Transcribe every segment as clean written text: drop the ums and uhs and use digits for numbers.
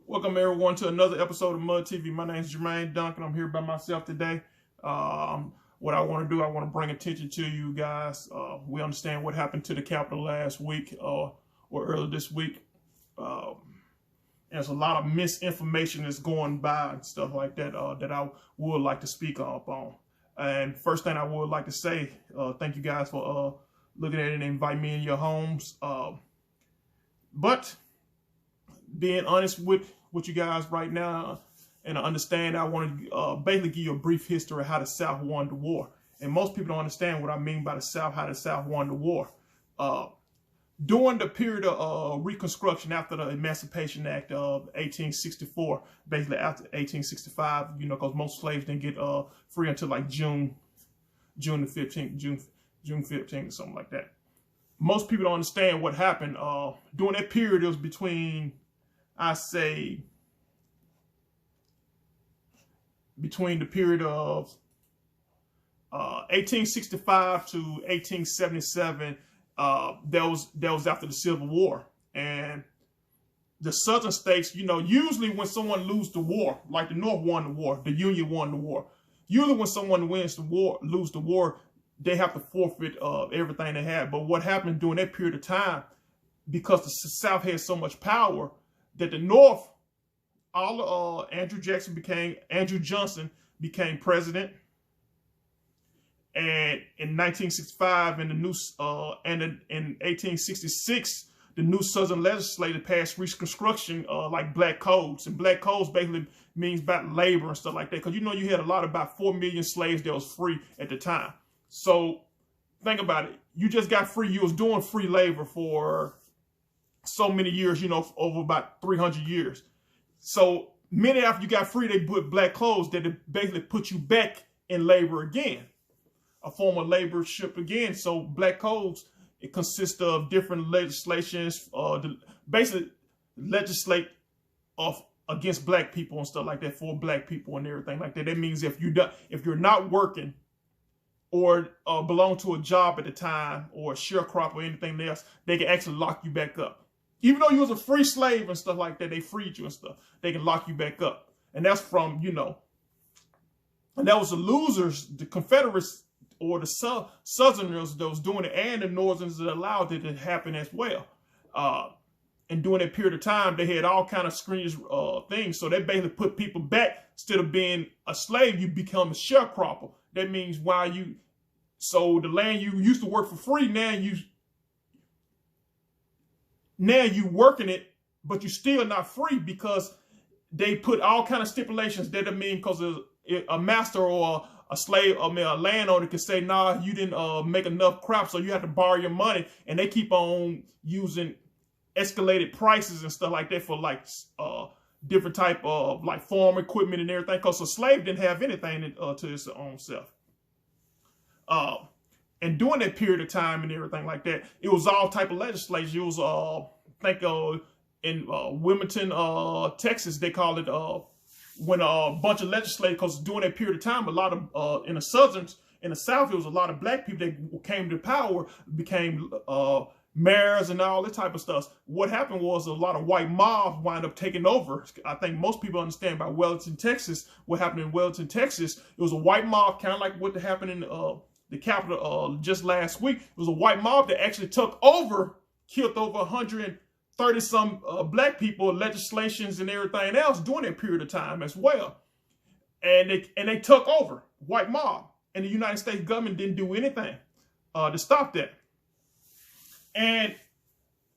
Welcome everyone to another episode of M.U.D TV. My name is Jermaine Duncan. I'm here by myself today. What I want to do, I want to bring attention to you guys. We understand what happened to the Capitol last week or earlier this week. There's a lot of misinformation that's going by and stuff like that that I would like to speak up on. And first thing I would like to say, thank you guys for looking at it and inviting me in your homes. But being honest with you guys right now, and I understand, I want to basically give you a brief history of how the South won the war. And most people don't understand what I mean by the South, how the South won the war. During the period of Reconstruction after the Emancipation Act of 1864, basically after 1865, you know, because most slaves didn't get free until like June the 15th, June 15th, something like that. Most people don't understand what happened. During that period, it was between, I say, between the period of 1865 to 1877, that was after the Civil War. And the Southern states, you know, usually when someone loses the war, like the North won the war, the Union won the war. Usually when someone wins the war, lose the war, they have to forfeit everything they had. But what happened during that period of time, because the South had so much power, that the North, Andrew Johnson became president, and in 1965, in 1866, the new Southern legislature passed Reconstruction, like black codes, and black codes basically means about labor and stuff like that. Because you know you had about 4 million slaves that was free at the time. So think about it. You just got free. You was doing free labor for so many years, you know, over about 300 years. So minute after you got free, they put black codes that basically put you back in labor again, a form of laborship again. So black codes, it consists of different legislations, basically legislate against black people and stuff like that, for black people and everything like that. That means if you're not working or belong to a job at the time, or a sharecropper or anything else, they can actually lock you back up. Even though you was a free slave and stuff like that, they freed you and stuff, they can lock you back up. And that's from, you know, and that was the losers, the Confederates or the Southerners that was doing it, and the Northerners that allowed it to happen as well. And during that period of time, they had all kind of strange things. So they basically put people back. Instead of being a slave, you become a sharecropper. That means so the land you used to work for free, now you working it, but you're still not free, because they put all kind of stipulations that mean, because a master or a slave, a landowner could say, nah, you didn't make enough crop, so you have to borrow your money. And they keep on using escalated prices and stuff like that for like different type of like farm equipment and everything, because a slave didn't have anything to his own self. And during that period of time and everything like that, it was all type of legislation. It was, in Wilmington, Texas, they call it, when a bunch of legislators, because during that period of time, a lot of, in the South, it was a lot of black people that came to power, became mayors and all that type of stuff. What happened was a lot of white mobs wind up taking over. I think most people understand about Wellington, Texas. What happened in Wellington, Texas, it was a white mob, kind of like what happened in the Capitol just last week. It was a white mob that actually took over, killed over 130 some black people, legislations and everything else during that period of time as well. And they took over, white mob, and the United States government didn't do anything to stop that. And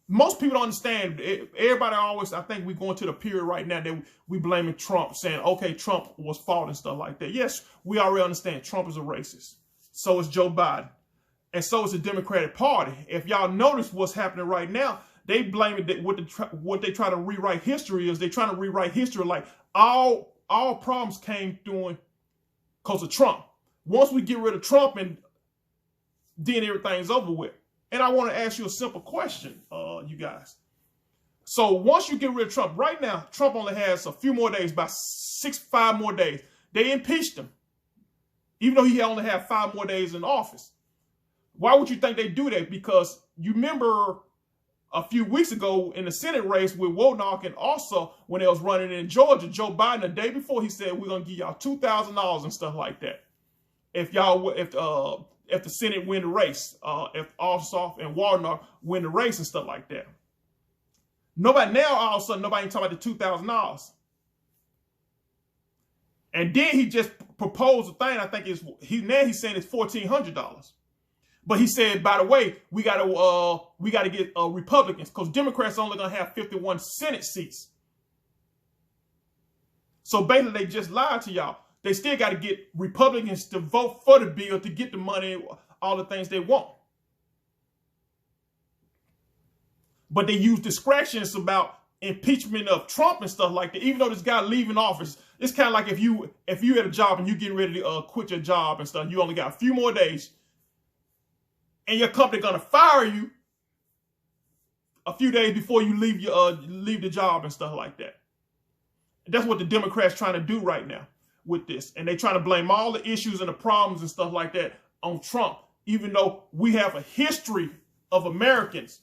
most people don't understand. Everybody always, I think we're going to the period right now that we blaming Trump, saying, okay, Trump was fault and stuff like that. Yes, we already understand Trump is a racist. So is Joe Biden. And so is the Democratic Party. If y'all notice what's happening right now, they blame it that what they try to rewrite history is, they trying to rewrite history like all problems came through because of Trump. Once we get rid of Trump, and then everything's over with. And I want to ask you a simple question, you guys. So once you get rid of Trump, right now, Trump only has a few more days, about 5 more days. They impeached him, even though he only had 5 more days in office. Why would you think they do that? Because you remember a few weeks ago in the Senate race with Warnock, and also when they was running in Georgia, Joe Biden, the day before, he said, we're going to give y'all $2,000 and stuff like that. If the Senate win the race, if Ossoff and Warnock win the race and stuff like that. Nobody, now all of a sudden, nobody ain't talking about the $2,000. And then he just proposed a thing, I think he's saying it's $1,400. But he said, by the way, we gotta get Republicans, because Democrats are only gonna have 51 Senate seats. So basically, they just lied to y'all. They still got to get Republicans to vote for the bill to get the money, all the things they want. But they use discretions about impeachment of Trump and stuff like that. Even though this guy leaving office, it's kind of like if you had a job and you getting ready to quit your job and stuff, you only got a few more days, and your company gonna fire you a few days before you leave the job and stuff like that. That's what the Democrats trying to do right now with this. And they trying to blame all the issues and the problems and stuff like that on Trump, even though we have a history of Americans.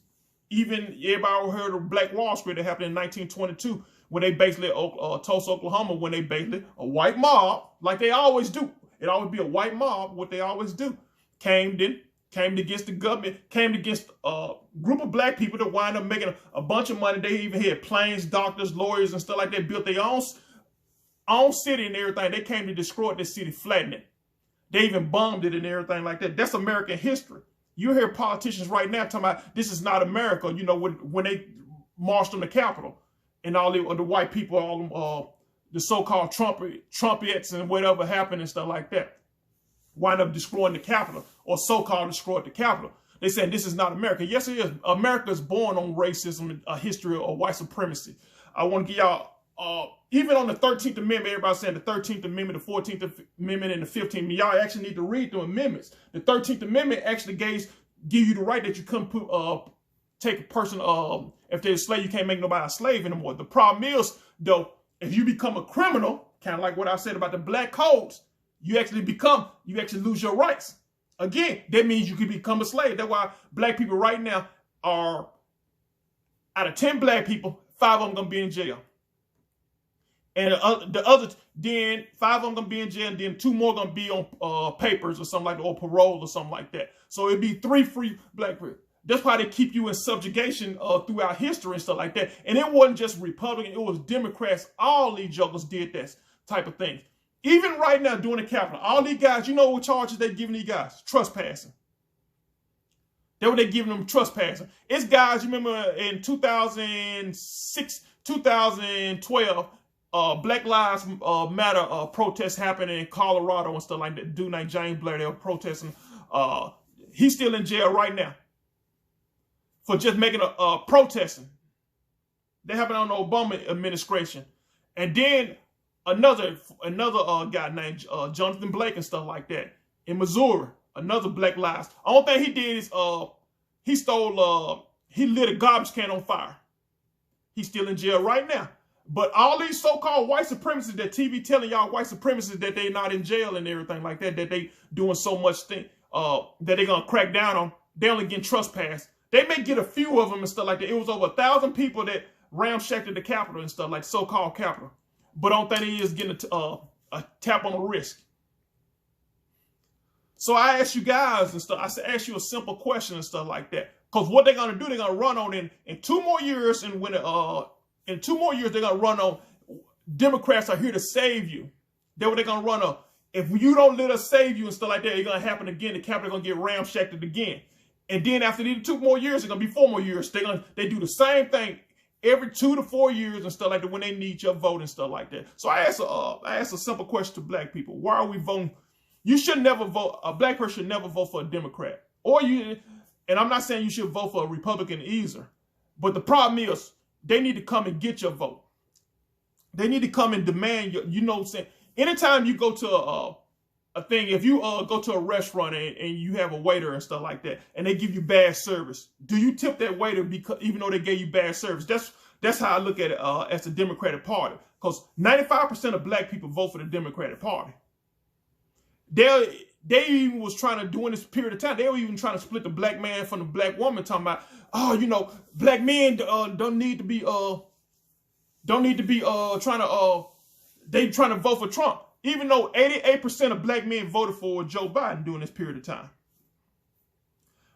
Even everybody heard of Black Wall Street that happened in 1922, when they basically, Tulsa, Oklahoma, when they basically, a white mob, like they always do. It always be a white mob, what they always do. Came against the government, came against a group of black people that wind up making a bunch of money. They even had planes, doctors, lawyers, and stuff like that, built their own city and everything. They came to destroy this city, flatten it. They even bombed it and everything like that. That's American history. You hear politicians right now talking about this is not America, you know, when they marched on the Capitol and all the white people, all the so-called Trumpettes and whatever happened and stuff like that, wind up destroying the Capitol, or so-called destroyed the Capitol. They said this is not America. Yes, it is. America is born on racism and a history of white supremacy. I want to give y'all, even on the 13th Amendment, everybody's saying the 13th Amendment, the 14th Amendment, and the 15th Amendment. Y'all actually need to read the amendments. The 13th Amendment actually give you the right that you couldn't take a person, if they're a slave, you can't make nobody a slave anymore. The problem is, though, if you become a criminal, kind of like what I said about the black codes, you actually lose your rights. Again, that means you can become a slave. That's why black people right now are, out of 10 black people, 5 of them gonna be in jail. And the other, then 5 of them gonna be in jail, and then 2 more gonna be on papers or something like that, or parole or something like that. So it'd be 3 free black people. That's why they keep you in subjugation throughout history and stuff like that. And it wasn't just Republican, it was Democrats. All these jokers did that type of thing. Even right now during the Capitol, all these guys, you know what charges they giving these guys? Trespassing. That's what they giving them, trespassing. It's guys, you remember in 2006, 2012, Black Lives Matter protests happened in Colorado and stuff like that. Dude named James Blair, they were protesting. He's still in jail right now for just making a protesting. They happened on the Obama administration. And then another guy named Jonathan Blake and stuff like that in Missouri, another Black Lives. Only thing he did is he lit a garbage can on fire. He's still in jail right now. But all these so-called white supremacists that TV telling y'all white supremacists that they not in jail and everything like that, that they doing so much thing, that they gonna crack down on, they only getting trespassed. They may get a few of them and stuff like that. It was over 1,000 people that ramshacked the Capitol and stuff, like so-called Capitol. But I don't think he is getting a tap on the wrist. So I ask you guys and stuff, I ask you a simple question and stuff like that. Because what they're going to do, they're going to run on in 2 more years, and when in 2 more years, they're going to run on Democrats are here to save you. That's what they're going to run on. If you don't let us save you and stuff like that, it's going to happen again. The Capitol going to get ramshacked again. And then after these 2 more years, it's going to be 4 more years. They do the same thing every 2 to 4 years and stuff like that when they need your vote and stuff like that. So I ask a simple question to black people. Why are we voting? You should never vote. A black person should never vote for a Democrat. And I'm not saying you should vote for a Republican either. But the problem is they need to come and get your vote. They need to come and demand your, you know what I'm saying? Anytime you go to a thing, if you go to a restaurant and you have a waiter and stuff like that, and they give you bad service, do you tip that waiter because even though they gave you bad service? That's how I look at it as the Democratic Party. Because 95% of black people vote for the Democratic Party. they even was trying to, during this period of time, they were even trying to split the black man from the black woman, talking about, oh, you know, black men don't need to be trying to they trying to vote for Trump, even though 88% of black men voted for Joe Biden during this period of time.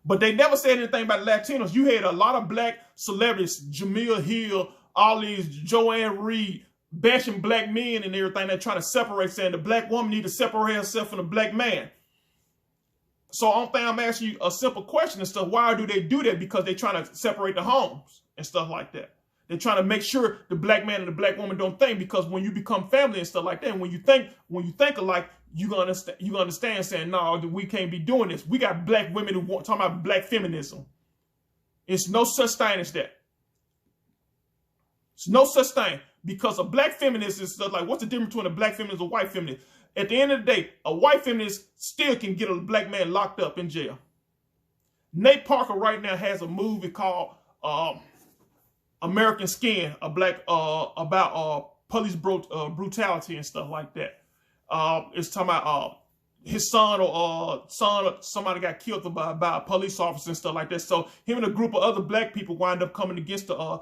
But they never said anything about Latinos. You had a lot of black celebrities, Jamil Hill, all these, Joanne Reed, bashing black men and everything. They're trying to separate, saying the black woman need to separate herself from the black man. So I'm asking you a simple question and stuff. Why do they do that? Because they're trying to separate the homes and stuff like that. They're trying to make sure the black man and the black woman don't think, because when you become family and stuff like that, and when you think alike, you understand saying, no, we can't be doing this. We got black women who want talking about black feminism. It's no such thing as that. It's no such thing, because a black feminist is stuff like, what's the difference between a black feminist and a white feminist? At the end of the day, a white feminist still can get a black man locked up in jail. Nate Parker right now has a movie called American Skin, about police brutality and stuff like that. It's talking about his son or somebody got killed by a police officer and stuff like that. So him and a group of other black people wind up coming against the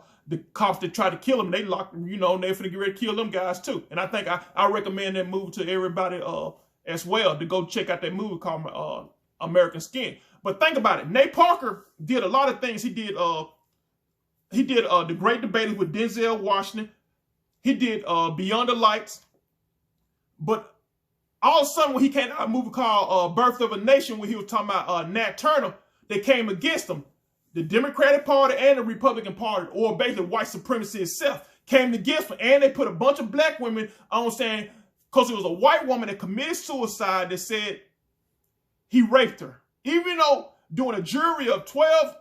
cops that tried to kill him. They locked him, you know, and they're finna get ready to kill them guys too. And I think I recommend that movie to everybody as well, to go check out that movie called American Skin. But think about it. Nate Parker did a lot of things. He did The Great Debaters with Denzel Washington. He did Beyond the Lights. But all of a sudden, when he came out a movie called Birth of a Nation, when he was talking about Nat Turner, they came against him. The Democratic Party and the Republican Party, or basically white supremacy itself, came against him. And they put a bunch of black women on, saying, because it was a white woman that committed suicide, that said he raped her. Even though during a jury of 12,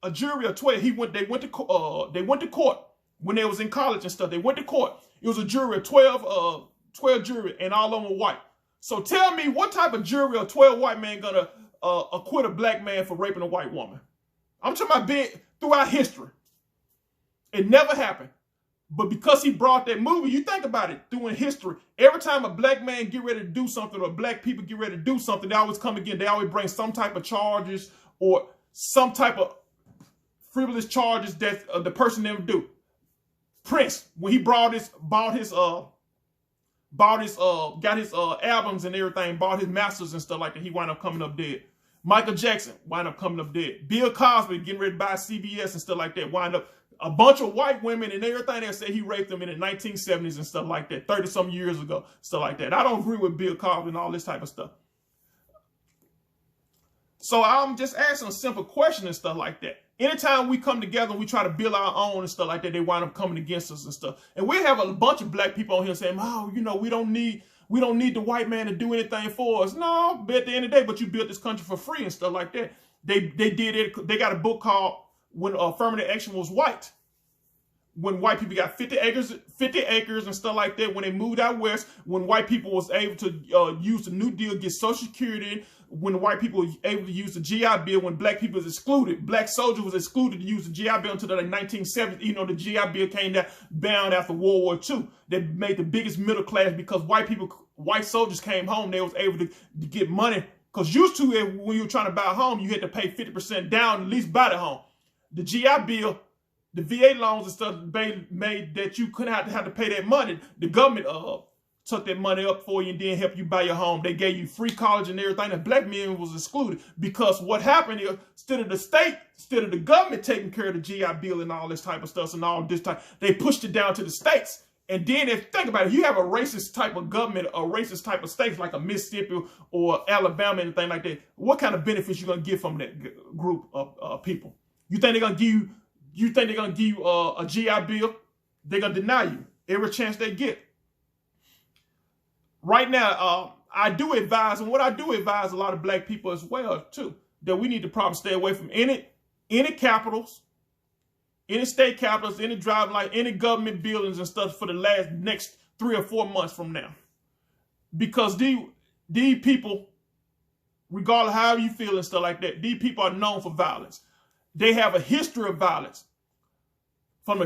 they went to court when they was in college and stuff. They went to court. It was a jury of 12 jury, and all of them were white. So tell me, what type of jury of 12 white men gonna acquit a black man for raping a white woman? I'm talking about being throughout history. It never happened. But because he brought that movie, you think about it, through in history, every time a black man get ready to do something, or black people get ready to do something, they always come again. They always bring some type of charges or some type of frivolous charges that the person never do. Prince, when he got his albums and everything, bought his masters and stuff like that, he wound up coming up dead. Michael Jackson wound up coming up dead. Bill Cosby getting ready to buy CBS and stuff like that, wind up a bunch of white women and everything that said he raped them in the 1970s and stuff like that, 30-some years ago, stuff like that. I don't agree with Bill Cosby and all this type of stuff. So I'm just asking a simple question and stuff like that. Anytime we come together and we try to build our own and stuff like that, they wind up coming against us and stuff. And we have a bunch of black people on here saying, oh, you know, we don't need the white man to do anything for us. No, but at the end of the day, but you built this country for free and stuff like that. They did it. They got a book called When Affirmative Action Was White. When white people got 50 acres and stuff like that, when they moved out west, when white people was able to use the New Deal, get Social Security, when white people were able to use the GI Bill, when black people was excluded, black soldiers was excluded to use the GI Bill until the 1970s. You know, the GI Bill came down after World War II. They made the biggest middle class, because white soldiers came home, they was able to get money. Because used to, when you were trying to buy a home, you had to pay 50% down to at least buy the home. The GI Bill, the VA loans and stuff made that you couldn't have to pay that money. The government took that money up for you and then helped you buy your home. They gave you free college and everything. And black men was excluded, because what happened is, instead of the government taking care of the GI Bill and all this type of stuff and all this type, they pushed it down to the states. And then think about it, you have a racist type of government, a racist type of states like a Mississippi or Alabama, anything like that. What kind of benefits you gonna get from that group of people? You think they're gonna give you? You think they're going to give you a GI Bill? They're going to deny you every chance they get. Right now, I do advise, and what I do advise a lot of black people as well, too, that we need to probably stay away from any capitals, any state capitals, any driving light, any government buildings and stuff for the next 3 or 4 months from now. Because these people, regardless of how you feel and stuff like that, these people are known for violence. They have a history of violence from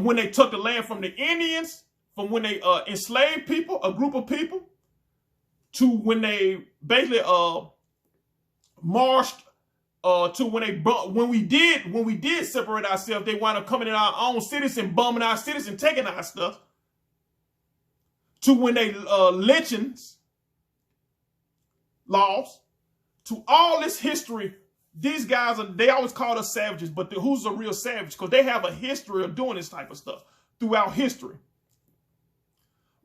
when they took the land from the Indians, from when they enslaved people, a group of people, to when they basically marched to when we did separate ourselves, they wound up coming in our own cities and bombing our cities and taking our stuff, to when they lynchings laws, to all this history. These guys they always call us savages, but who's a real savage? Because they have a history of doing this type of stuff throughout history.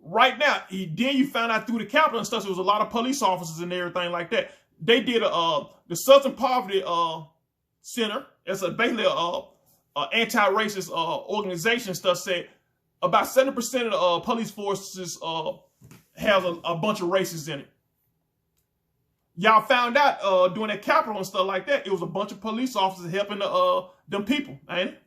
Right now, then you found out through the Capitol and stuff, there was a lot of police officers and everything like that. They did the Southern Poverty Center. It's basically a anti-racist organization. Stuff said about 70% of the police forces has a bunch of racists in it. Y'all found out during that Capitol and stuff like that, it was a bunch of police officers helping them people, ain't it?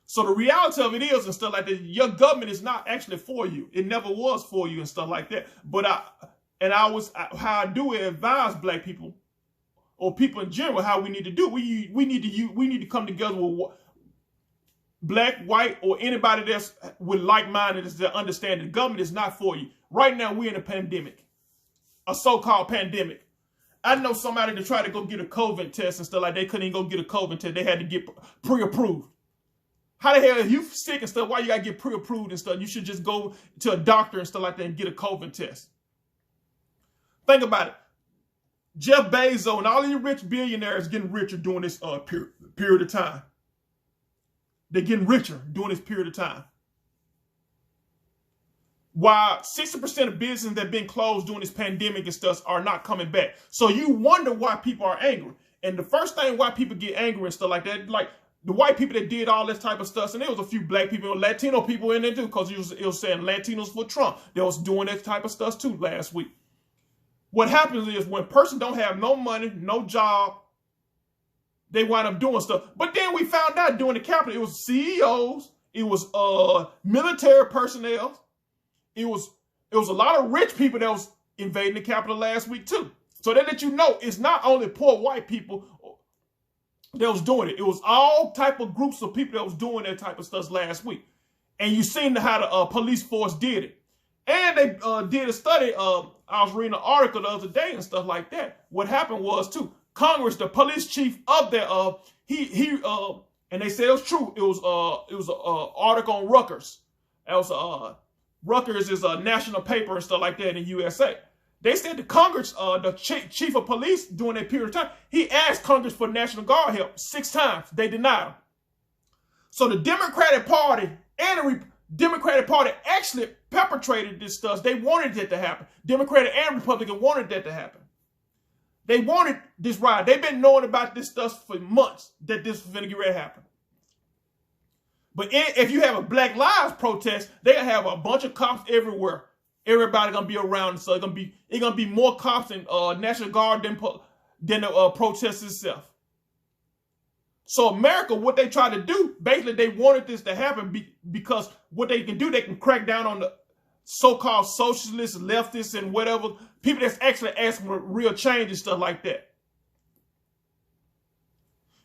So the reality of it is and stuff like that, your government is not actually for you. It never was for you and stuff like that. But how I do advise black people or people in general how we need to do. We need to come together with black, white, or anybody that's with like-mindedness that understand the government is not for you. Right now we're in a pandemic, a so-called pandemic. I know somebody that tried to go get a COVID test and stuff like that. They couldn't even go get a COVID test. They had to get pre-approved. How the hell, if you sick and stuff, why you gotta get pre-approved and stuff? You should just go to a doctor and stuff like that and get a COVID test. Think about it. Jeff Bezos and all these rich billionaires getting richer during this period of time. They're getting richer during this period of time. While 60% of businesses that have been closed during this pandemic and stuff are not coming back. So you wonder why people are angry. And the first thing why people get angry and stuff like that, like the white people that did all this type of stuff, and there was a few black people and Latino people in there too, because it was saying Latinos for Trump. They was doing that type of stuff too last week. What happens is when a person don't have no money, no job, they wind up doing stuff. But then we found out during the Capitol, it was CEOs, it was military personnel, it was a lot of rich people that was invading the Capitol last week too. So they let you know it's not only poor white people that was doing it. It was all type of groups of people that was doing that type of stuff last week. And you seen how the police force did it. And they did a study. I was reading an article the other day and stuff like that. What happened was too, Congress, the police chief of that, and they said it was true. It was an article on Rutgers. That was Rutgers is a national paper and stuff like that in the USA. They said the Congress, the chief of police during that period of time, he asked Congress for National Guard help 6 times. They denied him. So the Democratic Party and the Democratic Party actually perpetrated this stuff. They wanted that to happen. Democratic and Republican wanted that to happen. They wanted this riot. They've been knowing about this stuff for months, that this was going to get ready to happen. But if you have a Black Lives protest, they have a bunch of cops everywhere. Everybody gonna be around, so it's gonna be more cops and National Guard than the protest itself. So America, what they try to do, basically they wanted this to happen because what they can do, they can crack down on the so-called socialists, leftists, and whatever people that's actually asking for real change and stuff like that.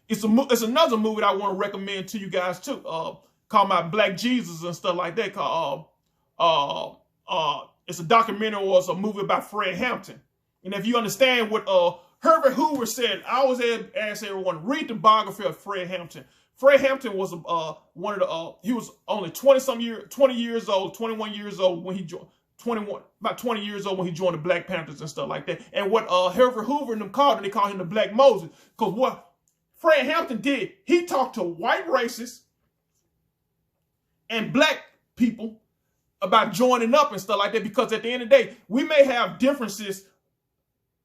It's another movie that I want to recommend to you guys too, called My Black Jesus and stuff like that. It's a documentary or it's a movie about Fred Hampton. And if you understand what Herbert Hoover said, I always ask everyone, read the biography of Fred Hampton. Fred Hampton was he was only 20 years old, 21 years old when he joined, about 20 years old when he joined the Black Panthers and stuff like that. And what Herbert Hoover and them called him, they called him the Black Moses. Because what Fred Hampton did, he talked to white racists and black people about joining up and stuff like that, because at the end of the day, we may have differences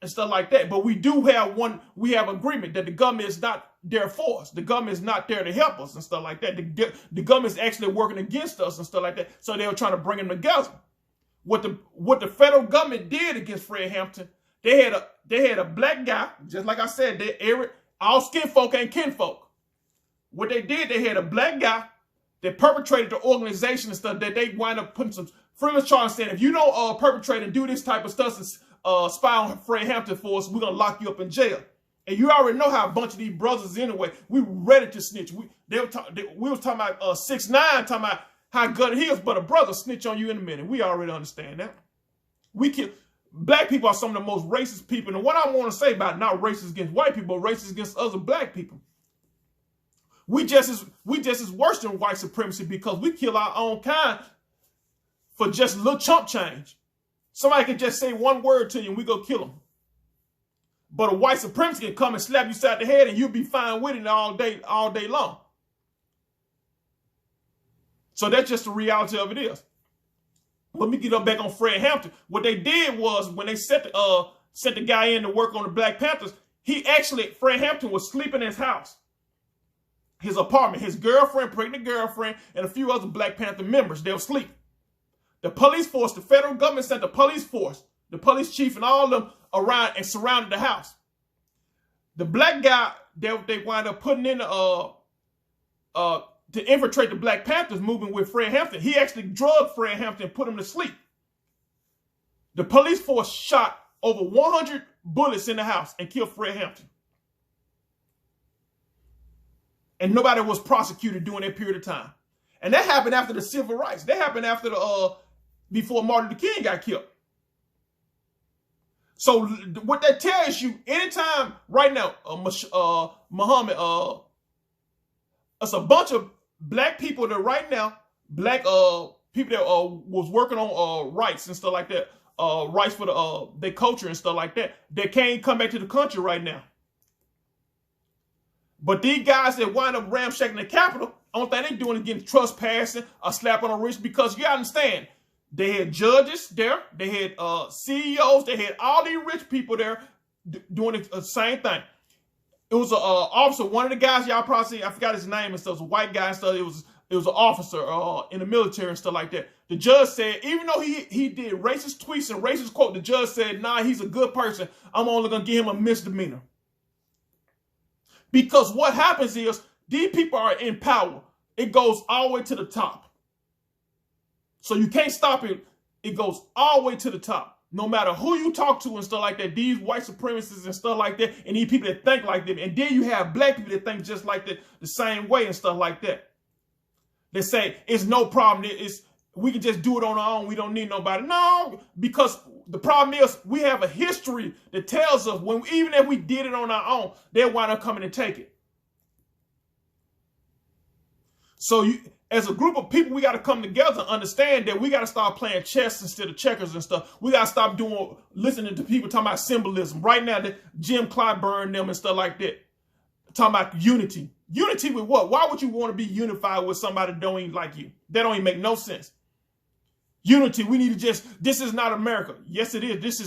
and stuff like that, but we do have agreement that the government is not there for us. The government is not there to help us and stuff like that. The government is actually working against us and stuff like that. So they were trying to bring them together. What the federal government did against Fred Hampton, they had a black guy, just like I said, all skin folk ain't kinfolk. What they did, they had a black guy that perpetrated the organization and stuff, that they wind up putting some frivolous charges saying, if you don't perpetrate and do this type of stuff and spy on Fred Hampton for us, we're going to lock you up in jail. And you already know how a bunch of these brothers anyway, we were ready to snitch. We was talking about 6ix9ine, talking about how good he is, but a brother snitch on you in a minute. We already understand that. We kill. Black people are some of the most racist people. And what I want to say about not racist against white people, but racist against other black people. We just as worse than white supremacy because we kill our own kind for just a little chump change. Somebody can just say one word to you and we go kill them. But a white supremacist can come and slap you side the head and you'll be fine with it all day long. So that's just the reality of it is. Let me get up back on Fred Hampton. What they did was when they sent the guy in to work on the Black Panthers, Fred Hampton was sleeping in his house, his apartment, his girlfriend, pregnant girlfriend, and a few other Black Panther members. They were sleeping. The police force, the federal government sent the police force, the police chief and all of them around and surrounded the house. The black guy that they wound up putting in to infiltrate the Black Panthers movement with Fred Hampton, he actually drugged Fred Hampton and put him to sleep. The police force shot over 100 bullets in the house and killed Fred Hampton. And nobody was prosecuted during that period of time. And that happened after the civil rights. That happened after before Martin Luther King got killed. So what that tells you, anytime right now, Muhammad, it's a bunch of black people that right now, black people that was working on rights and stuff like that, rights for their culture and stuff like that, they can't come back to the country right now. But these guys that wind up ramshacking the Capitol, only thing they're doing is getting trespassing, a slap on the wrist, because you understand, they had judges there, they had CEOs, they had all these rich people there doing the same thing. It was an officer, one of the guys y'all probably see, I forgot his name and stuff, it was a white guy and stuff, it was an officer in the military and stuff like that. The judge said, even though he did racist tweets and racist quote, the judge said, nah, he's a good person, I'm only going to give him a misdemeanor. Because what happens is, these people are in power. It goes all the way to the top. So you can't stop it. It goes all the way to the top. No matter who you talk to and stuff like that, these white supremacists and stuff like that, and these people that think like them. And then you have black people that think just like that, the same way and stuff like that. They say, it's no problem. We can just do it on our own. We don't need nobody. No, because the problem is we have a history that tells us even if we did it on our own, they'll wind up coming and take it. So as a group of people, we got to come together and understand that we got to start playing chess instead of checkers and stuff. We got to stop listening to people talking about symbolism. Right now, Jim Clyburn them and stuff like that. Talking about unity. Unity with what? Why would you want to be unified with somebody that don't even like you? That don't even make no sense. Unity, we need to this is not America. Yes, it is.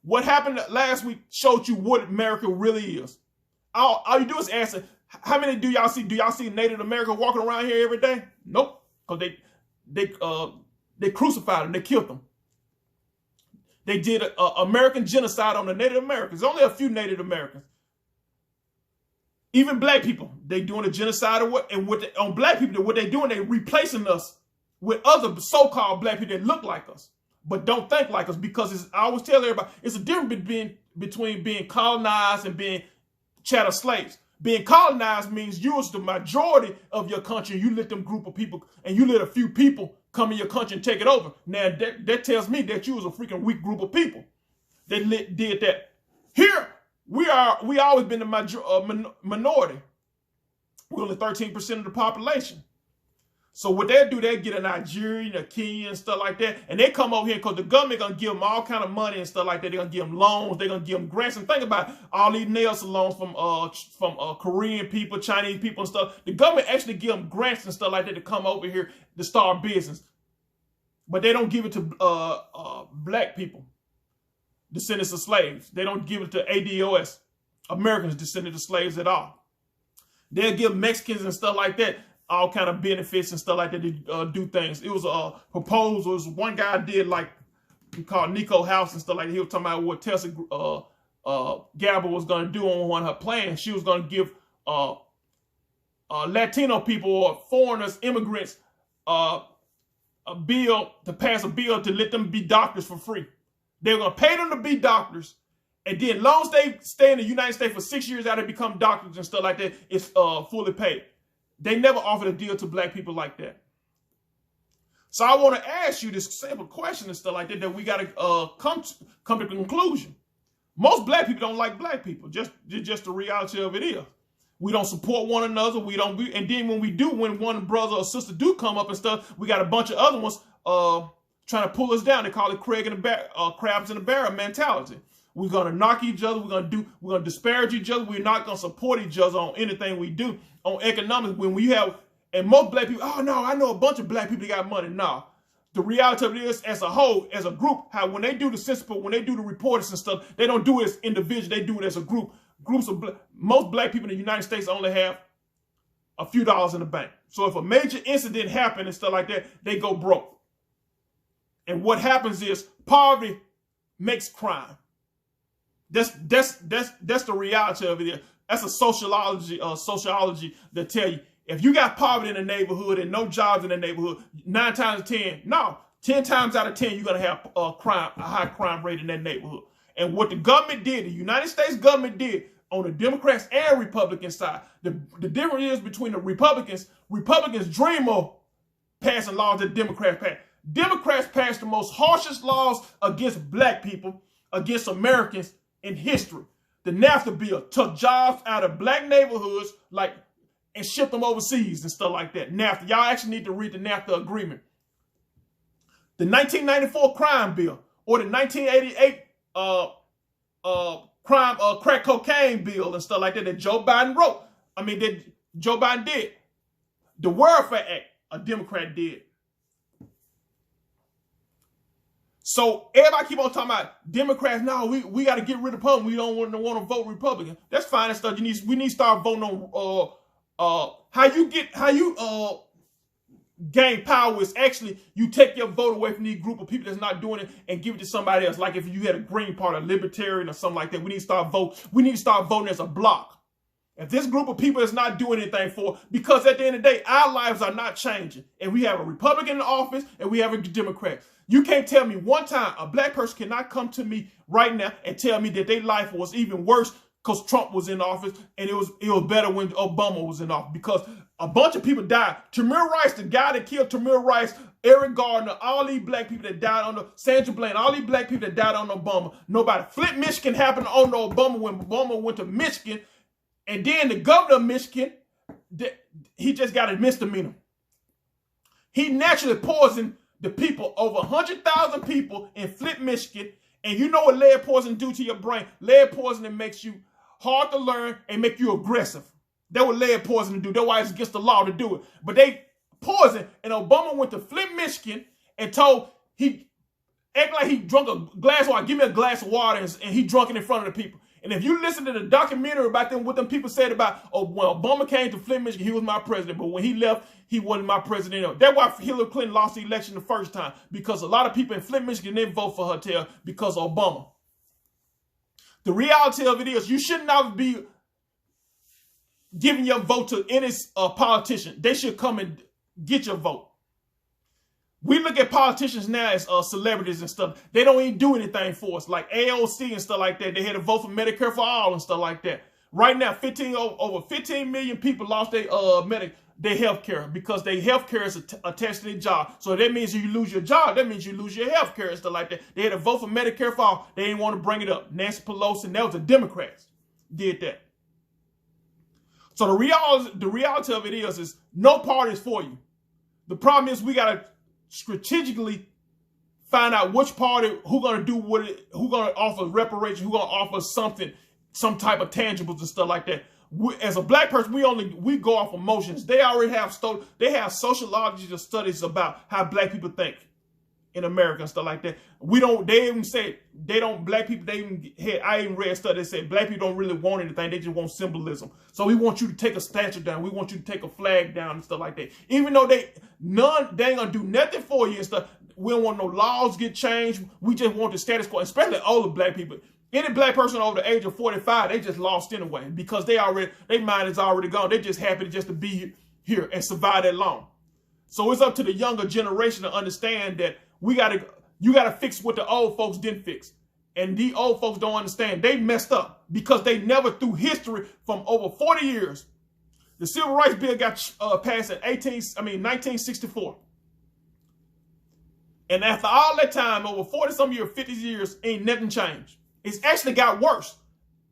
What happened last week showed you what America really is. All you do is ask, how many do y'all see? Do y'all see Native Americans walking around here every day? Nope. Because they crucified them. They killed them. They did an American genocide on the Native Americans. Only a few Native Americans. Even black people, they doing a genocide on black people. What they doing, they replacing us with other so-called black people that look like us, but don't think like us. Because I always tell everybody, it's a difference between being colonized and being chattel slaves. Being colonized means you was the majority of your country. You let them group of people, and you let a few people come in your country and take it over. Now that tells me that you was a freaking weak group of people that did that. Here. We always been the minority. We're only 13% of the population. So what they do, they get a Nigerian, a Kenyan, and stuff like that, and they come over here because the government gonna give them all kind of money and stuff like that. They're gonna give them loans. They're gonna give them grants. And think about it, all these nail salons from Korean people, Chinese people, and stuff. The government actually give them grants and stuff like that to come over here to start business, but they don't give it to black people, descendants of slaves. They don't give it to ADOS, Americans descendants of slaves at all. They'll give Mexicans and stuff like that all kind of benefits and stuff like that to do things. It was a proposal. It was one guy did like, we called Nico House and stuff like that. He was talking about what Tessa Gabbard was going to do on one of her plans. She was going to give Latino people or foreigners, immigrants, a bill to pass a bill to let them be doctors for free. They were going to pay them to be doctors, and then as long as they stay in the United States for 6 years after they become doctors and stuff like that, it's fully paid. They never offered a deal to black people like that. So I want to ask you this simple question and stuff like that we got to come to conclusion. Most black people don't like black people. Just the reality of it is. We don't support one another. And then when we do, when one brother or sister do come up and stuff, we got a bunch of other ones trying to pull us down. They call it crabs in the barrel mentality. We're gonna knock each other. We're gonna disparage each other. We're not gonna support each other on anything we do on economics. When we have, and most black people, oh no, I know a bunch of black people that got money. No. The reality of it is, as a whole, as a group, how when they do the census, when they do the reports and stuff, they don't do it as individuals, they do it as a group. Most black people in the United States only have a few dollars in the bank. So if a major incident happens and stuff like that, they go broke. And what happens is poverty makes crime. That's the reality of it. That's a sociology that tell you, if you got poverty in the neighborhood and no jobs in the neighborhood, 9 times out of 10, no, 10 times out of 10, you're going to have a high crime rate in that neighborhood. And what the government did, the United States government did on the Democrats and Republican side, the difference is between the Republicans dream of passing laws that Democrats pass. Democrats passed the most harshest laws against black people, against Americans in history. The NAFTA bill took jobs out of black neighborhoods and shipped them overseas and stuff like that. NAFTA. Y'all actually need to read the NAFTA agreement. The 1994 crime bill or the 1988 crack cocaine bill and stuff like that Joe Biden wrote. That Joe Biden did. The Welfare Act, a Democrat did. So everybody keep on talking about Democrats. No, we got to get rid of Republicans. We don't want to vote Republican. That's fine and stuff. We need to start voting on how you gain power is actually you take your vote away from these group of people that's not doing it and give it to somebody else. Like if you had a Green Party, a Libertarian or something like that, we need to start voting as a block. If this group of people is not doing anything for, because at the end of the day, our lives are not changing. And we have a Republican in office and we have a Democrat. You can't tell me one time a black person cannot come to me right now and tell me that their life was even worse because Trump was in office and it was better when Obama was in office, because a bunch of people died. Tamir Rice, the guy that killed Tamir Rice, Eric Gardner, all these black people that died under Sandra Bland, all these black people that died under Obama. Nobody. Flint, Michigan happened under Obama when Obama went to Michigan. And then the governor of Michigan, he just got a misdemeanor. He naturally poisoned the people, over 100,000 people in Flint, Michigan. And you know what lead poison do to your brain? Lead poisoning makes you hard to learn and make you aggressive. That's what lead poisoning do. That's why it's against the law to do it. But they poisoned, and Obama went to Flint, Michigan, and told he act like he drunk a glass of water. Give me a glass of water, and he drunk it in front of the people. And if you listen to the documentary about them, what them people said about, oh, when Obama came to Flint, Michigan, he was my president. But when he left, he wasn't my president. That's why Hillary Clinton lost the election the first time. Because a lot of people in Flint, Michigan didn't vote for her because of Obama. The reality of it is you should not be giving your vote to any politician. They should come and get your vote. We look at politicians now as celebrities and stuff. They don't even do anything for us, like AOC and stuff like that. They had to vote for Medicare for all and stuff like that. Right now, over 15 million people lost their health care because their health care is attached to their job. So that means if you lose your job, that means you lose your health care and stuff like that. They had to vote for Medicare for all. They didn't want to bring it up. Nancy Pelosi, and that was the Democrats did that. So the reality of it is no party is for you. The problem is we got to strategically find out which party, who going to do what, who going to offer reparations, who going to offer something, some type of tangibles and stuff like that. As a black person, we go off emotions. They already have sociological studies about how black people think in America and stuff like that. I even read studies that said black people don't really want anything. They just want symbolism. So we want you to take a statue down. We want you to take a flag down and stuff like that. Even though they ain't gonna do nothing for you and stuff. We don't want no laws get changed. We just want the status quo, especially older black people. Any black person over the age of 45, they just lost anyway because their mind is already gone. They're just happy just to be here and survive that long. So it's up to the younger generation to understand that you gotta fix what the old folks didn't fix. And the old folks don't understand. They messed up because they never, through history from over 40 years. The Civil Rights Bill got passed in 1964. And after all that time, over 40-some years, 50 years, ain't nothing changed. It's actually got worse.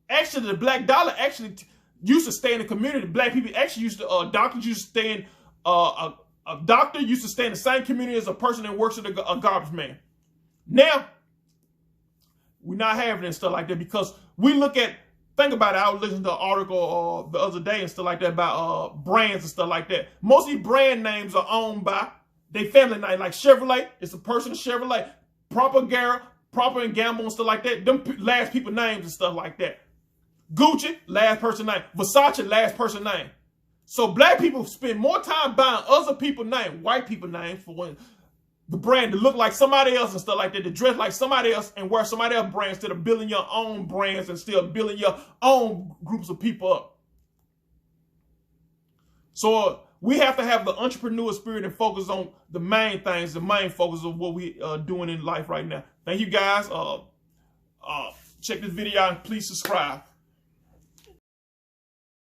Actually, the black dollar actually used to stay in the community. Black people actually used to, doctors used to stay in, a doctor used to stay in the same community as a person that works at a garbage man. Now, we're not having it and stuff like that because we look at, think about it, I was listening to an article the other day and stuff like that about brands and stuff like that. Most of these brand names are owned by their family name, like Chevrolet, it's a person of Chevrolet, Procter and Gamble and stuff like that. Them last people names and stuff like that. Gucci, last person name. Versace, last person name. So black people spend more time buying other people's names, white people names, for when the brand to look like somebody else and stuff like that, to dress like somebody else and wear somebody else's brand instead of building your own brands and still building your own groups of people up. So we have to have the entrepreneur spirit and focus on the main things, the main focus of what we are doing in life right now. Thank you guys. Check this video out and please subscribe.